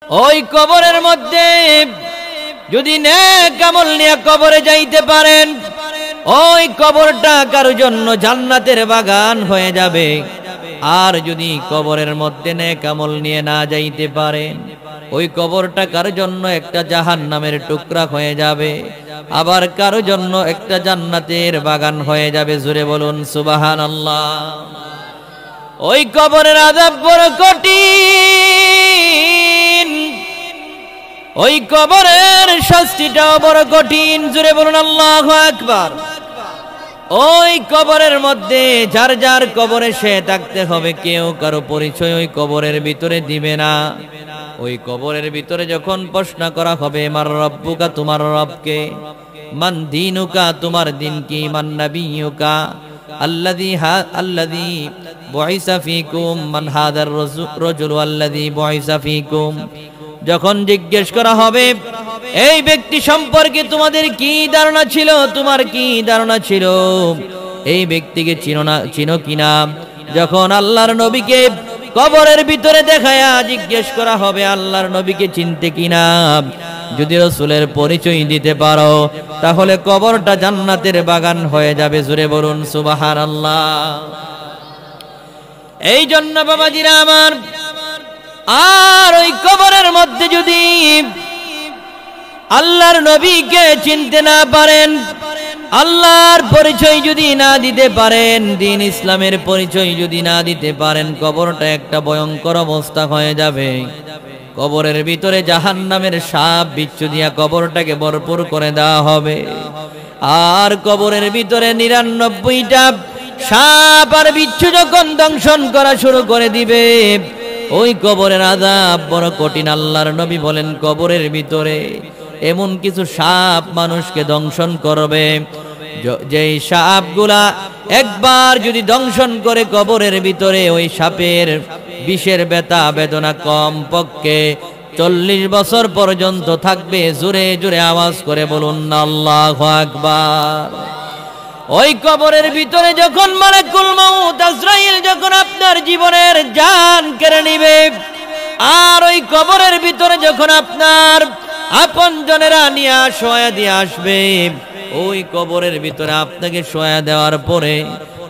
ওই কবরের মধ্যে যদি নেক আমল নিয়ে কবরে যাইতে পারেন, ওই কবরটা কারোর জন্য জান্নাতের বাগান হয়ে যাবে। আর যদি কবরের মধ্যে নেক আমল নিয়ে না যাইতে পারেন, ওই কবরটা কারোর জন্য একটা জাহান্নামের টুকরা হয়ে যাবে, আবার কারোর জন্য একটা জান্নাতের বাগান হয়ে যাবে। জোরে বলুন সুবহানাল্লাহ। ওই কবরের আযাব বড় কঠিন, ওই কবরের শাস্তিটাও বড় কঠিন। জোরে বলুন আল্লাহু আকবার। ওই কবরের মধ্যে যার যার কবরে সে থাকতে হবে, কেউ কারো পরিচয় ওই কবরের ভিতরে দিবে না। ওই কবরের ভিতরে যখন প্রশ্ন করা হবে, মান রব্বুকা, তোমার রবকে, মান দীনুকা, তোমার দিন কি, মান নাবিয়ুকা আল্লাযী বুইসা ফীকুম, মান হাদার রাজুল আল্লাযী বুইসা ফীকুম, যখন জিজ্ঞেস করা হবে এই ব্যক্তি সম্পর্কে তোমাদের কি ধারণা ছিল, তোমার কি ধারণা ছিল, এই ব্যক্তিকে চিনো কিনা, যখন আল্লাহর নবীকে কবরের ভিতরে দেখায়া জিজ্ঞেস করা হবে আল্লাহর নবীকে চিনতে কিনা, যদি রাসূলের পরিচয় দিতে পারো তাহলে কবরটা জান্নাতের বাগান হয়ে যাবে। জোরে বলুন সুবহানাল্লাহ। এই জন্য বাবাজিরা আমার, আর ওই কবরের মধ্যে যদি আল্লাহর নবীকে চিনতে না পারেন, আল্লাহর পরিচয় যদি না দিতে পারেন, দ্বীন ইসলামের পরিচয় যদি না দিতে পারেন, কবরটা একটা ভয়ঙ্কর অবস্থা হয়ে যাবে। কবরের ভিতরে জাহান্নামের সাপ বিচ্ছু দিয়া কবরটাকে ভরপুর করে দেওয়া হবে। আর কবরের ভিতরে ৯৯টা সাপ আর বিচ্ছু যখন দংশন করা শুরু করে দিবে, ওই কবরের আযাব বড় কঠিন। আল্লাহর নবী বলেন, কবরের ভিতরে এমন কিছু সাপ মানুষকে দংশন করবে, যেই সাপগুলা একবার যদি দংশন করে কবরের ভিতরে, ওই সাপের বিষের ব্যথা বেদনা কম পক্ষে ৪০ বছর পর্যন্ত থাকবে। জোরে জোরে আওয়াজ করে বলুন আল্লাহু আকবার। ওই কবরের ভিতরে যখন মালাকুল মউত আজরাইল যখন আপনার জীবনের জান কেড়ে নিবে, আর ওই কবরের ভিতরে যখন আপনার আপনজনেরা নিয়ে শোয়া দিয়ে আসবে, ওই কবরের ভিতরে আপনাকে শোয়া দেওয়ার পরে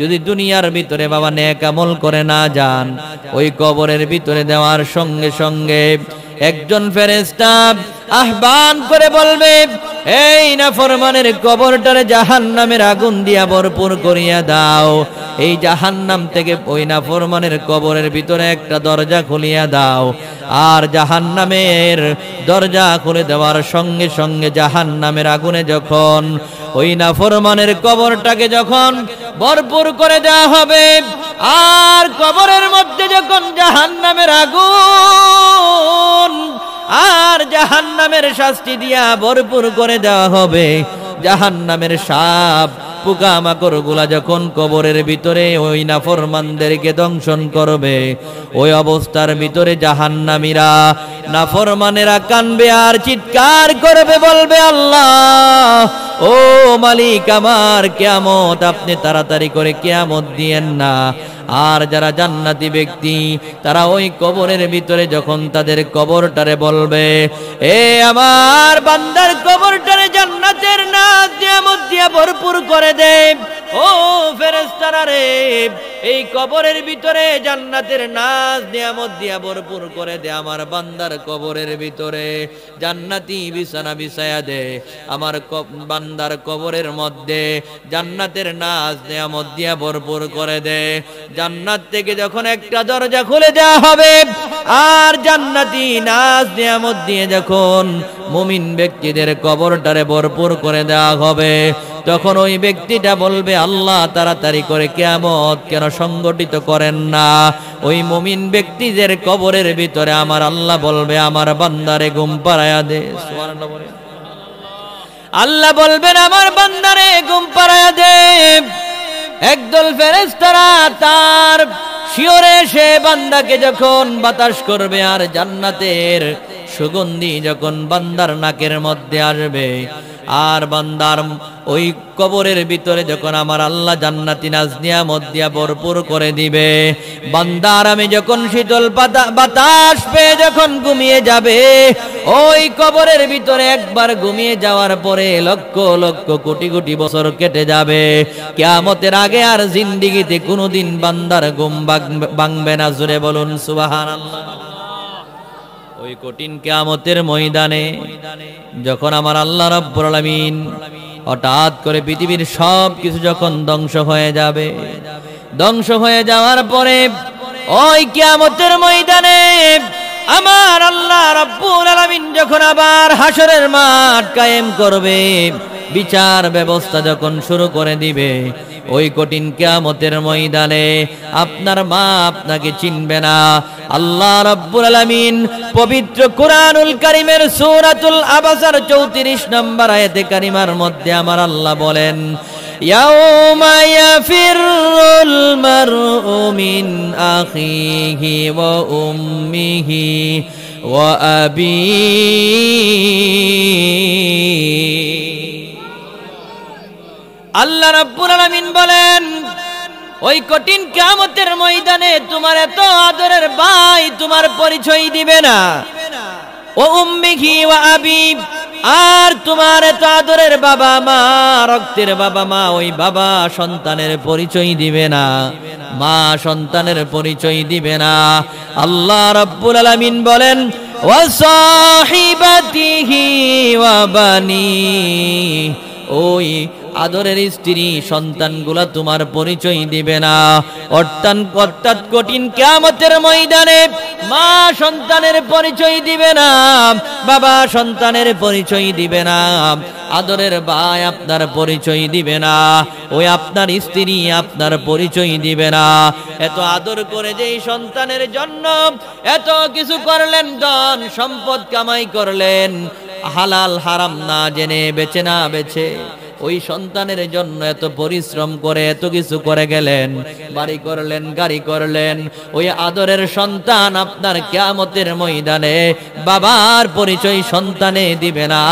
যদি দুনিয়ার ভিতরে বাবা নেক আমল করে না যান, ওই কবরের ভিতরে দেওয়ার সঙ্গে সঙ্গে একজন ফেরেশতা আহ্বান করে বলবে, এই নাফরমানের কবরটারে জাহান্নামের আগুন দিয়া ভরপুর করিয়া দাও। এই জাহান্নাম থেকে ওই নাফরমানের কবরের ভিতরে একটা দরজা খুলিয়া দাও। আর জাহান্নামের দরজা খুলে দেওয়ার সঙ্গে সঙ্গে জাহান্নামের আগুনে যখন ওই নাফরমানের কবরটাকে যখন ভরপুর করে দেওয়া হবে, আর কবরের মধ্যে যখন জাহান্নামের আগুন আর জাহান্নামের শাস্তি দিয়া ভরপুর করে দেওয়া হবে, জাহান্নামের সাপ পোকামাকড় গুলা যখন কবরের ভিতরে ওই নাফরমানদেরকে দংশন করবে, ওই অবস্থার ভিতরে জাহান্নামীরা নাফরমানেরা কানবে আর চিৎকার করবে, বলবে, আল্লাহ ও মালিক আমার, কিয়ামত আপনি তাড়াতাড়ি করে কিয়ামত দিয়েন না। আর যারা জান্নাতি ব্যক্তি তারা ওই কবরের ভিতরে যখন তাদের কবরটারে বলবে, এ আমার বান্দার কবরটারে জান্নাতের নাজ নিয়ামত দিয়া ভরপুর করে দে। ও ফেরেশতারা রে, এই কবরের ভিতরে জান্নাতের নাজ নিয়ামত দিয়া ভরপুর করে দে, আমার বান্দার কবরের ভিতরে জান্নাতি বিছানা বিছায়া দে, আমার বান্দার কবরের মধ্যে জান্নাতের নাজ নিয়ামত দিয়া ভরপুর করে দে। জান্নাত থেকে যখন একটা দরজা খুলে দেওয়া হবে, আর জান্নাতি নাজ নিয়ামত দিয়ে যখন মুমিন ব্যক্তিদের কবরটারে ভরপুর করে দেওয়া হবে, তখন ওই ব্যক্তিটা বলবে, আল্লাহ তাড়াতাড়ি করে কিয়ামত কেন সংগঠিত করেন না। ওই মুমিন ব্যক্তিদের কবরের ভিতরে আমার আল্লাহ বলবে, আমার বান্দারে ঘুম পাড়ায়া দে। সুবহানাল্লাহ বলে আল্লাহ বলবেন, আমার বান্দারে ঘুম পাড়ায়া দে। একদল ফেরেশতারা তার শিয়রে সে বান্দাকে যখন বাতাস করবে, আর জান্নাতের সুগন্ধি যখন বান্দার নাকের মধ্যে আসবে, আর বান্দার ওই কবরের ভিতরে যখন আমার আল্লাহ জান্নাতি নাজ নিয়ামত দিয়া ভরপুর করে দিবে, বান্দার আমি যখন শীতল বাতাস পেয়ে যখন ঘুমিয়ে যাবে, ওই কবরের ভিতরে একবার ঘুমিয়ে যাওয়ার পরে লক্ষ লক্ষ কোটি কোটি বছর কেটে যাবে। কিয়ামতের আগে আর জিন্দেগিতে কোনোদিন বান্দার ঘুম ভাঙবে না। জোরে বলুন সুবহানাল্লাহ। ওই কঠিন কিয়ামতের ময়দানে যখন আমার আল্লাহ রাব্বুল আলামিন হঠাৎ করে পৃথিবীর সব কিছু যখন ধ্বংস হয়ে যাবে, ধ্বংস হয়ে যাওয়ার পরে ওই কিয়ামতের ময়দানে আমার আল্লাহ রাব্বুল আলামিন যখন আবার হাসরের মাঠ কায়েম করবে, বিচার ব্যবস্থা যখন শুরু করে দিবে, ওই কঠিন কিয়ামতের ময়দানে আপনার মা আপনাকে চিনবে না। আল্লাহ রাব্বুল আলামিন পবিত্র কুরআনুল কারীমের সূরাতুল আবাসার 34 নম্বর আয়াতে কারিমার মধ্যে আমার আল্লাহ বলেন, ইয়াউমা ইয়াফিরুল মারউ মিন আখিহি ওয়া উম্মিহি ওয়া আবিহি। আল্লাহ রাব্বুল আলামিন বলেন, ওই কঠিন কিয়ামতের ময়দানে তোমার এত আদরের ভাই তোমার পরিচয় দিবে না, ও উম্মিহি ওয়া আবি, আর তোমার এত আদরের বাবা মা, রক্তের বাবা মা, ওই বাবা সন্তানের পরিচয় দিবে না, মা সন্তানের পরিচয় দিবে না। আল্লাহ রাব্বুল আলামিন বলেন, ওয়া সাহিবাতিহি ওয়া বানি, ওই আদরের স্ত্রী সন্তানগুলা তোমার পরিচয় দিবে না। অর্থাৎ কঠিন কিয়ামতের ময়দানে মা সন্তানের পরিচয় দিবে না, বাবা সন্তানের পরিচয় দিবে না, আদরের ভাই আপনার পরিচয় দিবে না, ওই আপনার স্ত্রী আপনার পরিচয় দিবে না। এত আদর করে যেই সন্তানের জন্য এত কিছু করলেন, ধন সম্পদ কামাই করলেন, হালাল হারাম না জেনে বেছে না বেছে ওই সন্তানের জন্য এত পরিশ্রম করে এত কিছু করে গেলেন, বাড়ি করলেন, গাড়ি করলেন, ওই আদরের সন্তান আপনার কিয়ামতের ময়দানে বাবার পরিচয় সন্তানে দিবে না,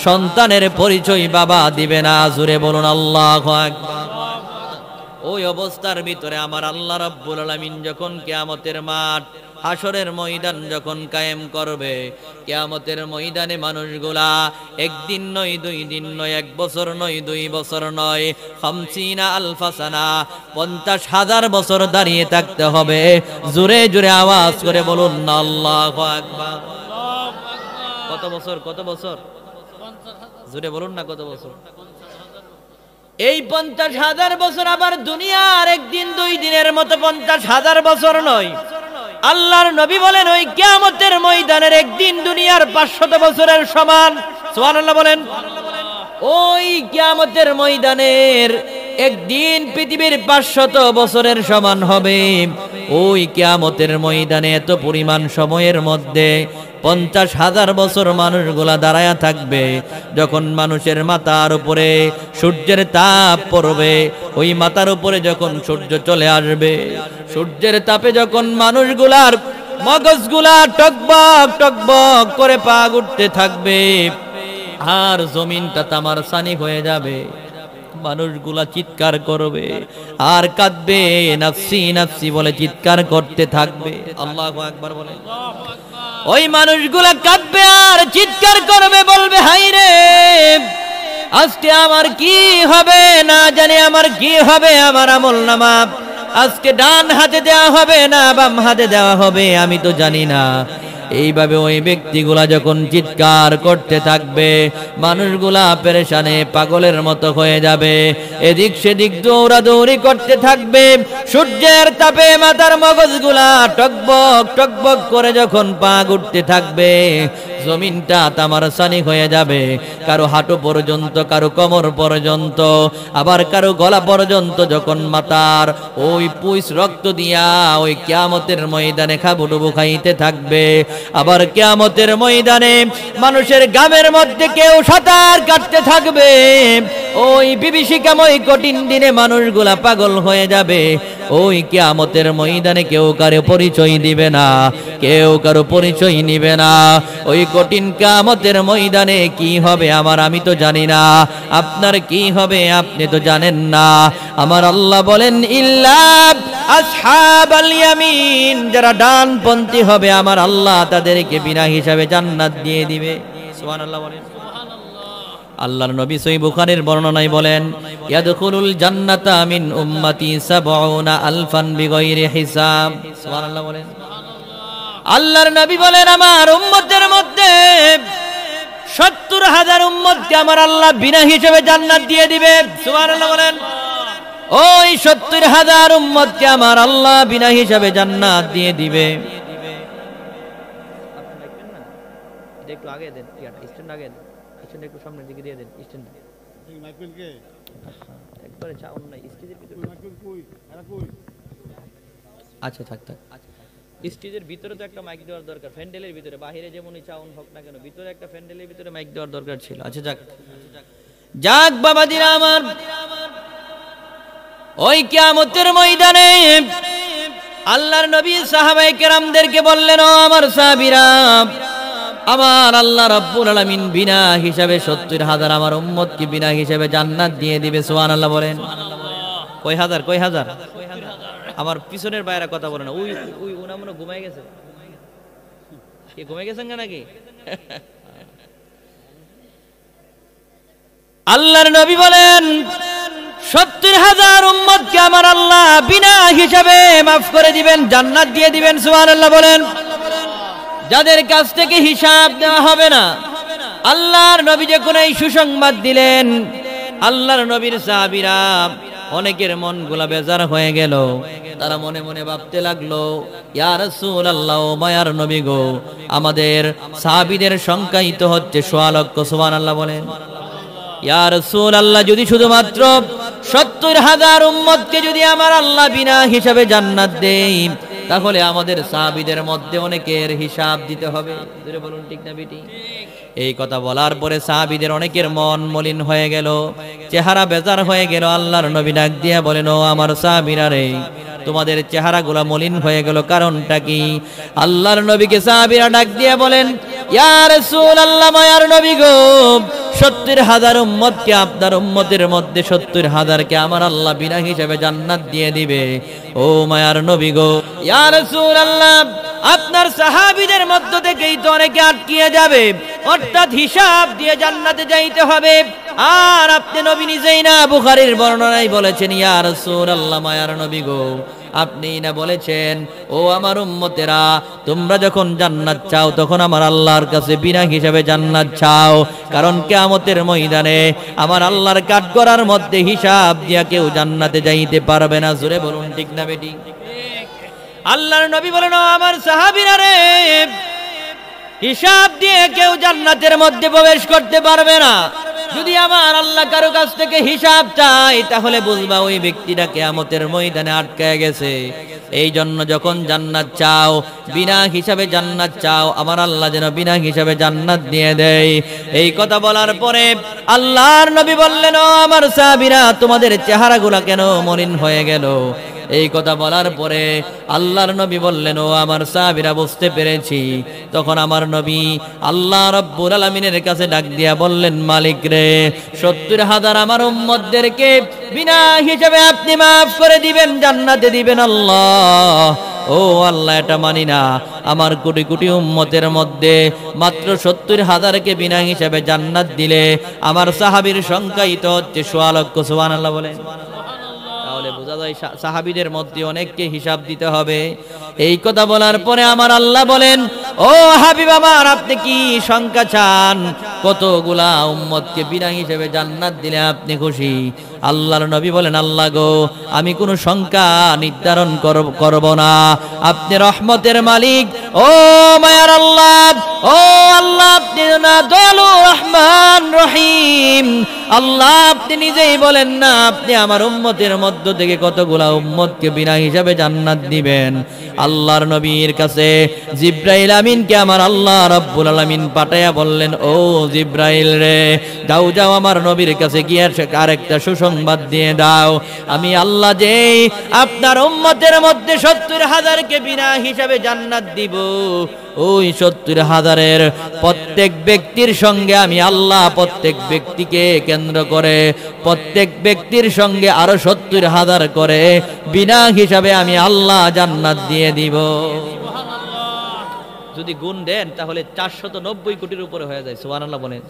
সন্তানের পরিচয় বাবা দিবে না। জোরে বলুন আল্লাহু আকবার। ওই অবস্থার ভিতরে আমার আল্লাহ রাব্বুল আলামিন যখন কিয়ামতের মাঠ হাসরের ময়দান যখন কায়েম করবে, কিয়ামতের ময়দানে মানুষগুলা একদিন নয়, 2 দিন নয়, 1 বছর নয়, 2 বছর নয়, 50 আলফা সানা, 50,000 বছর দাঁড়িয়ে থাকতে হবে। জোরে জোরে আওয়াজ করে বলুন না আল্লাহু আকবার। কত বছর? কত বছর? জোরে বলুন না কত বছর? এই 50,000 বছর আবার দুনিয়ার একদিন 2 দিনের মতো 50,000 বছর নয়। আল্লাহর নবী বলেন, ওই কিয়ামতের ময়দানের একদিন দুনিয়ার 500 বছরের সমান। সুবহানাল্লাহ বলেন। ওই কিয়ামতের ময়দানের একদিন পৃথিবীর 500 বছরের সমান হবে। ওই কিয়ামতের ময়দানে এত পরিমাণ সময়ের মধ্যে 50,000 বছর মানুষগুলা দাঁড়ায়া থাকবে। যখন মানুষের মাথার উপরে সূর্যের তাপ পড়বে, ওই মাথার উপরে যখন সূর্য চলে আসবে, সূর্যের তাপে যখন মানুষগুলার মগজগুলা টকবক টকবক করে পা উঠতে থাকবে, আর জমিনটা তামার সানি হয়ে যাবে, মানুষগুলা চিৎকার করবে আর কাঁদবে, নাফসি নাফসি বলে চিৎকার করতে থাকবে। আল্লাহু আকবার বলে। ওই মানুষগুলা কাঁদবে আর চিৎকার করবে, বলবে, হায় রে, আজকে আমার কি হবে, না জানি আমার কি হবে, আমার আমলনামা আজকে ডান হাতে দেওয়া হবে না বাম হাতে দেওয়া হবে, আমি তো জানি না। এইভাবে ওই ব্যক্তিগুলা যখন চিৎকার করতে থাকবে, মানুষগুলা পেরেশানে পাগলের মতো হয়ে যাবে, এদিক সেদিক দৌড়াদৌড়ি করতে থাকবে। সূর্যের তাপে মাথার মগজগুলা টকবক টকবক করে যখন পা উঠতে থাকবে, জমিনটা তামার সানি হয়ে যাবে, কারো হাঁটু পর্যন্ত, কারো কোমর পর্যন্ত, আবার কারো গলা পর্যন্ত যখন মাথার ওই পুইস রক্ত দিয়া ওই কিয়ামতের ময়দানে খাবুডুবু খাইতে থাকবে। আবার কিয়ামতের ময়দানে মানুষের গামের মধ্যে কেউ সাঁতার কাটতে থাকবে। ওই বিভীষিকাময় কঠিন দিনে মানুষগুলা পাগল হয়ে যাবে। ওই কিয়ামতের ময়দানে কেউ কারো পরিচয় দিবে না, কেউ কারো পরিচয় নিবে না। ওই কঠিন কিয়ামতের ময়দানে কি হবে আমি তো জানি না, আপনার কি হবে আপনি তো জানেন না। আমার আল্লাহ বলেন ইল্লা আসহাবাল ইয়ামিন, যারা ডানপন্থী হবে আমার আল্লাহ তাদেরকে বিনা হিসাবে জান্নাত দিয়ে দিবে। সুবহানাল্লাহ বলেন। আল্লাহর নবী সহিহ বুখারীর বর্ণনায় বলেন ইয়াদখুলুল জান্নাতা মিন উম্মতি ৭০,০০০ বিগাইরি হিসাব। সুবহানাল্লাহ বলেন। আল্লাহর নবী বলেন আমার উম্মতের মধ্যে ৭০,০০০ উম্মতকে আমার আল্লাহ বিনা হিসাবে জান্নাত দিয়ে দিবে। সুবহানাল্লাহ বলেন। ওই ৭০,০০০ উম্মতকে আমার আল্লাহ বিনা হিসাবে জান্নাত দিয়ে দিবে। একটু আগে দেন, স্ট্যান্ড আগে দেন, স্ট্যান্ড একটু সামনের দিকে দিয়ে দেন, স্ট্যান্ড মাইকেলকে একবারে চাউন না স্টেজের ভিতরে মাইকেল কই এরা কই। আচ্ছা থাক থাক, স্টেজের ভিতরে তো একটা মাইক দেওয়ার দরকার, ফ্যান্ডেলের ভিতরে, বাইরে যেমনই চাউন হোক না কেন ভিতরে একটা ফ্যান্ডেলের ভিতরে মাইক দেওয়ার দরকার ছিল। আচ্ছা যাক যাক বাবাজিরা আমার, ওই কিয়ামতের ময়দানে আল্লাহর নবী সাহাবায়ে কেরামদেরকে বললেন ও আমার সাহাবীরা, আমার আল্লাহ রাব্বুল আলামিন বিনা হিসাবে ৭০,০০০ আমার উম্মতকে বিনা হিসাবে জান্নাত দিয়ে দিবে। সুবহানাল্লাহ বলেন। কয় হাজার কয় হাজার? আমার পিছনের বাইরে কথা বলে না, ওই ওই ওনা মনে ঘুমাই গেছে, কি ঘুমাই গেছেন নাকি? আল্লাহর নবী বলেন ৭০,০০০ উম্মতকে আমার আল্লাহ বিনা হিসাবে মাফ করে দিবেন, জান্নাত দিয়ে দিবেন। সুবহানাল্লাহ বলেন। যাদের কাছ থেকে হিসাব দেওয়া হবে না, আল্লাহর নবী যখন এই সুসংবাদ দিলেন, আল্লাহর নবীর সাহাবীরা অনেকের মনগুলা বেজার হয়ে গেল। তারা মনে মনে ভাবতে লাগলো ইয়া রাসূলুল্লাহ, ও মায়ার নবী গো, আমাদের সাহাবীদের সংখ্যাই তো হচ্ছে ১৬ লক্ষ। সুবহানাল্লাহ বলেন। ইয়া রাসূলুল্লাহ, যদি শুধুমাত্র ৭০,০০০ উম্মতকে যদি আমার আল্লাহ বিনা হিসাবে জান্নাত দেই, তাহলে আমাদের সাহাবীদের মধ্যে অনেকের হিসাব দিতে হবে। জোরে বলুন ঠিক না বেটি? এই কথা বলার পরে সাহাবীদের অনেকের মন মলিন হয়ে গেল, চেহারা বেজার হয়ে গেল। আল্লাহর নবী ডাক দিয়া বলেন ও আমার সাহাবীরা রে, তোমাদের চেহারাগুলো মলিন হয়ে গেল, কারণটা কি? আল্লাহর নবীকে সাহাবীরা ডাক দিয়া বলেন ইয়া রাসূলুল্লাহ, মায়ার নবী গো, ৭০,০০০ উম্মতকে আপনার উম্মতের মধ্যে ৭০,০০০কে আমার আল্লাহ বিনা হিসাবে জান্নাত দিয়ে দিবে। ও মায়ার নবী গো, ইয়া রাসূলুল্লাহ, আপনার সাহাবীদের মধ্য থেকেই তো অনেকে আটকিয়ে যাবে, অর্থাৎ হিসাব দিয়ে জান্নাতে যাইতে হবে। আর আপনি নবী নিজেই না বুখারীর বর্ণনায় বলেছেন ইয়া রাসূলুল্লাহ, মায়ার নবী গো, আপনি না বলেছেন ও আমার উম্মতেরা, তোমরা যখন জান্নাত চাও তখন আমার আল্লাহর কাছে বিনা হিসাবে জান্নাত চাও, কারণ কিয়ামতের ময়দানে আমার আল্লাহর কাঠগড়ার মধ্যে হিসাব দিয়া কেউ জান্নাতে যাইতে পারবে না। জোরে বলুন ঠিক না বেটি? আল্লাহর নবী বলেন ও আমার সাহাবীরা রে, হিসাব দিয়ে কেউ জান্নাতের মধ্যে প্রবেশ করতে পারবে না। যদি আমার আল্লাহ কারো কাছ থেকে হিসাব চাই, তাহলে বুঝবা ওই ব্যক্তিটা কিয়ামতের ময়দানে আটকায় গেছে। এই জন্য যখন জান্নাত চাও, বিনা হিসাবে জান্নাত চাও, আমার আল্লাহ যেন বিনা হিসাবে জান্নাত দিয়ে দেয়। এই কথা বলার পরে আল্লাহর নবী বললেন ও আমার সাহাবীরা, তোমাদের চেহারাগুলো কেন মলিন হয়ে গেল? এই কথা বলার পরে আল্লাহর নবী বললেন ও আমার সাহাবীরা, বুঝতে পেরেছি। তখন আমার নবী আল্লাহ রাব্বুল আলামিনের কাছে ডাক দিয়া বললেন, মালিক রে, ৭০,০০০ আমার উম্মতদেরকে বিনা হিসাবে আপনি মাফ করে দিবেন, জান্নাতে দিবেন। আল্লাহ, ও আল্লাহ, এটা মানি না। আমার কোটি কোটি উম্মতের মধ্যে মাত্র ৭০,০০০কে বিনা হিসাবে জান্নাত দিলে আমার সাহাবীর সংখ্যাই তো হচ্ছে ১৬ লক্ষ। সুবহানাল্লাহ বলেন। তাহলে বোঝা যায় সাহাবীদের মধ্যে অনেককে হিসাব দিতে হবে। এই কথা বলার পরে আমার আল্লাহ বলেন ও হাবিব আমার, আপনি কি সংখ্যা চান? কতগুলা উম্মতকে বিনা হিসেবে জান্নাত দিলে আপনি খুশি? আল্লাহর নবী বলেন, আল্লাহ গো, আমি কোনো সংখ্যা নির্ধারণ করব না। আপনি রহমতের মালিক, ও মায়ার আল্লাহ, ও আল্লাহ, আপনি না দয়ালু রহমান রহিম। আল্লাহ আপনি নিজেই বলেন না আপনি আমার উম্মতের মধ্য থেকে কতগুলা উম্মতকে বিনা হিসাবে জান্নাত দিবেন। আল্লাহর নবীর কাছে জিব্রাইল আমিনকে আমার আল্লাহ রাব্বুল আলামিন পাঠায়া বললেন, ও জিব্রাইল রে, যাও যাও আমার নবীর কাছে গিয়ে আরেকটা সুসংবাদ দিয়ে দাও, আমি আল্লাহ যেই আপনার উম্মতের মধ্যে 70,000কে বিনা হিসাবে জান্নাত দিব, ওই 70,000-এর প্রত্যেক ব্যক্তির সঙ্গে আমি আল্লাহ প্রত্যেক ব্যক্তিকে কেন্দ্র করে প্রত্যেক ব্যক্তির সঙ্গে আরো 70,000 করে বিনা হিসাবে আমি আল্লাহ জান্নাত দিয়ে দিব। যদি গুণ দেন তাহলে 490 কোটির উপরে হয়ে যায়। সুবহানাল্লাহ বলেন।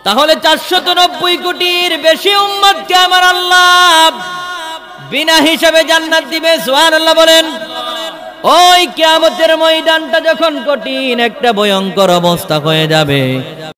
তাহলে 490 কোটির বেশি উম্মতকে আমার আল্লাহ বিনা হিসাবে জান্নাত দিবে। সুবহানাল্লাহ বলেন। ওই কিয়ামতের ময়দানটা যখন কঠিন একটা ভয়ঙ্কর অবস্থা হয়ে যাবে,